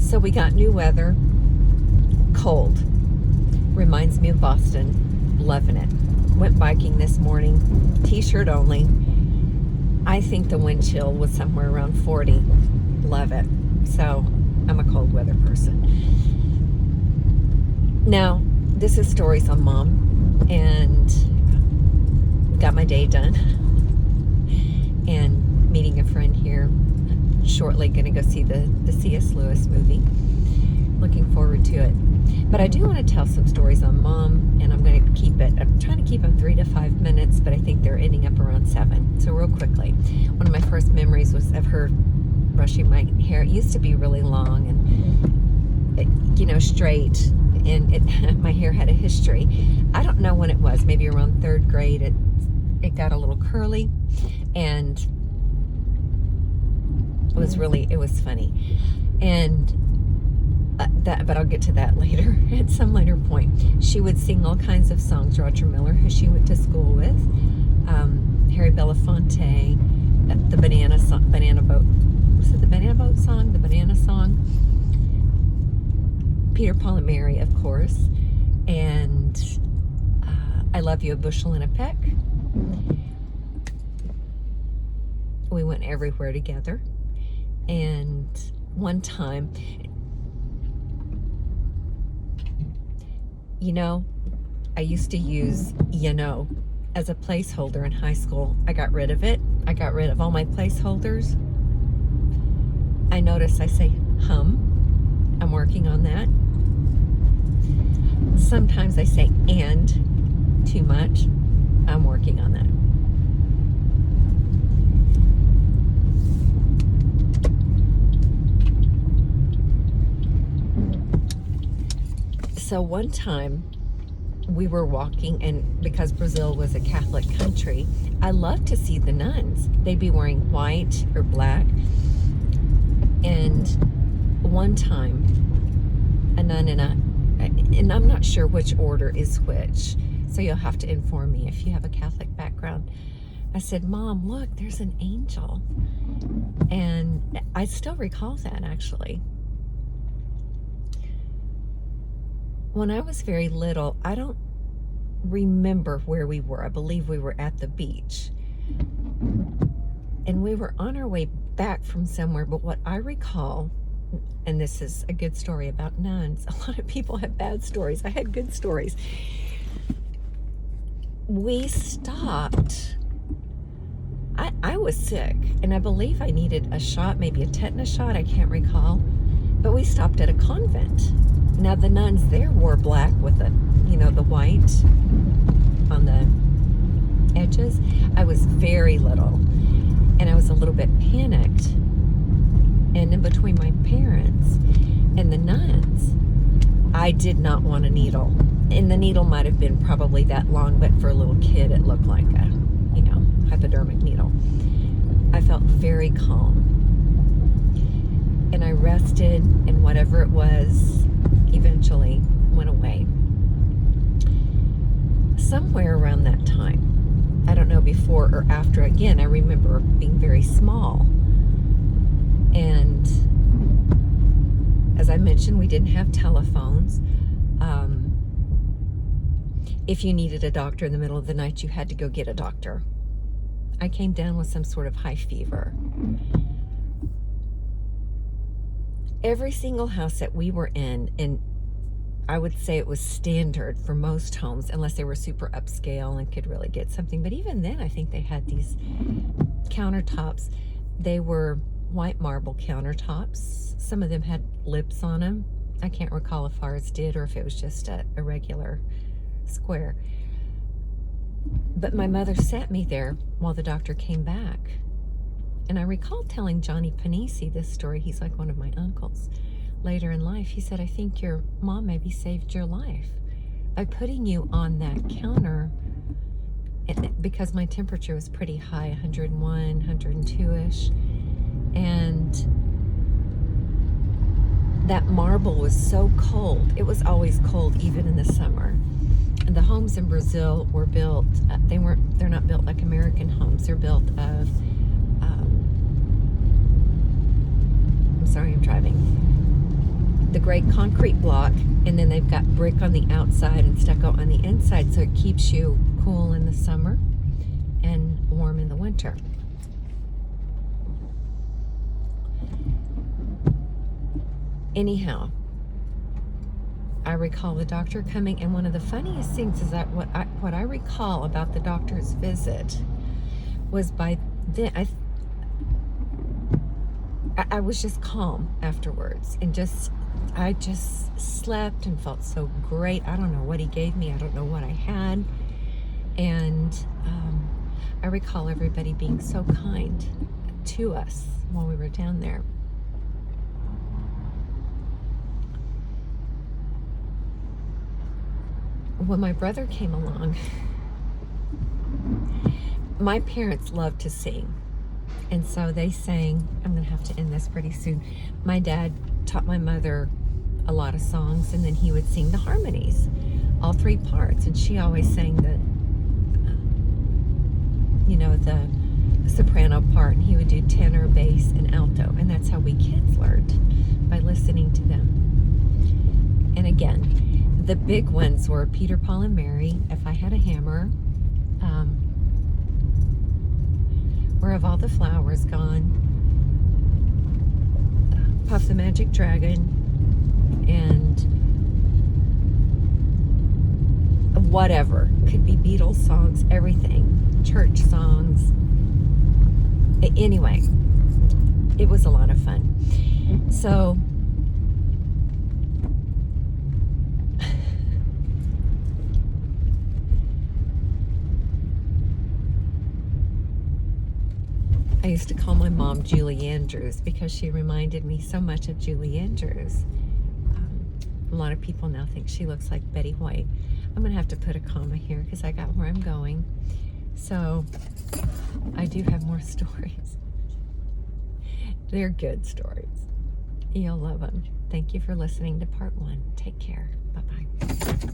So we got new weather, cold. Reminds me of Boston. Loving it. Went biking this morning, t-shirt only. I think the wind chill was somewhere around 40. Love it. So I'm a cold weather person. Now, this is Stories on Mom, and got my day done. And meeting a friend here shortly. Going to go see the C.S. Lewis movie. Looking forward to it. But I do want to tell some stories on Mom, and I'm going to keep it. I'm trying to keep them 3 to 5 minutes, but I think they're ending up around 7. So real quickly, one of my first memories was of her brushing my hair. It used to be really long and straight, and my hair had a history. I don't know when it was. Maybe around 3rd grade. It got a little curly, and it was funny. And but I'll get to that later at some later point. She would sing all kinds of songs. Roger Miller, who she went to school with, Harry Belafonte, the Banana Boat. Was it the Banana Boat song? The Banana song. Peter, Paul, and Mary, of course, and I Love You, a Bushel and a Peck. We went everywhere together, and one time, I used to use as a placeholder in high school. I got rid of it. I got rid of all my placeholders. I notice I say hum. I'm working on that. Sometimes I say and too much. I'm working on that. So one time we were walking, and because Brazil was a Catholic country, I loved to see the nuns. They'd be wearing white or black. And one time, a nun and I'm not sure which order is which, so you'll have to inform me if you have a Catholic background. I said, Mom, look, there's an angel. And I still recall that, actually. When I was very little, I don't remember where we were. I believe we were at the beach. And we were on our way back from somewhere, but what I recall, and this is a good story about nuns. A lot of people have bad stories. I had good stories. We stopped. I was sick, and I believe I needed a shot, maybe a tetanus shot. I can't recall. But we stopped at a convent. Now, the nuns there wore black with the white on the edges. I was very little, and I was a little bit panicked. And in between my parents and the nuns, I did not want a needle. And the needle might have been probably that long, but for a little kid, it looked like a, hypodermic needle. I felt very calm. And I rested, and whatever it was eventually went away. Somewhere around that time, I don't know, before or after, again, I remember being very small. And as I mentioned, we didn't have telephones. If you needed a doctor in the middle of the night, you had to go get a doctor. I came down with some sort of high fever. Every single house that we were in, and I would say it was standard for most homes, unless they were super upscale and could really get something. But even then, I think they had these countertops. They were white marble countertops. Some of them had lips on them. I can't recall if ours did or if it was just a regular square. But my mother sat me there while the doctor came back. And I recall telling Johnny Panisi this story. He's like one of my uncles. Later in life, he said, I think your mom maybe saved your life by putting you on that counter, because my temperature was pretty high, 101, 102-ish. And that marble was so cold. It was always cold, even in the summer. And the homes in Brazil were built, they're not built like American homes. They're built of, I'm sorry, I'm driving. the gray concrete block, and then they've got brick on the outside and stucco on the inside, so it keeps you cool in the summer and warm in the winter. Anyhow, I recall the doctor coming, and one of the funniest things is that what I recall about the doctor's visit was by then I was just calm afterwards, and I just slept and felt so great. I don't know what he gave me. I don't know what I had. And I recall everybody being so kind to us while we were down there. When my brother came along, my parents loved to sing. And so they sang. I'm going to have to end this pretty soon. My dad taught my mother a lot of songs, and then he would sing the harmonies, all three parts. And she always sang the soprano part, and he would do tenor, bass, and alto. And that's how we kids learned, by listening to them. And again, the big ones were Peter, Paul, and Mary, If I Had a Hammer, Where Have All the Flowers Gone, Puff the Magic Dragon, and whatever. Could be Beatles songs, everything. Church songs. Anyway, it was a lot of fun. So I used to call my mom Julie Andrews because she reminded me so much of Julie Andrews. A lot of people now think she looks like Betty White. I'm going to have to put a comma here because I got where I'm going. So I do have more stories. They're good stories. You'll love them. Thank you for listening to part 1. Take care. Bye-bye.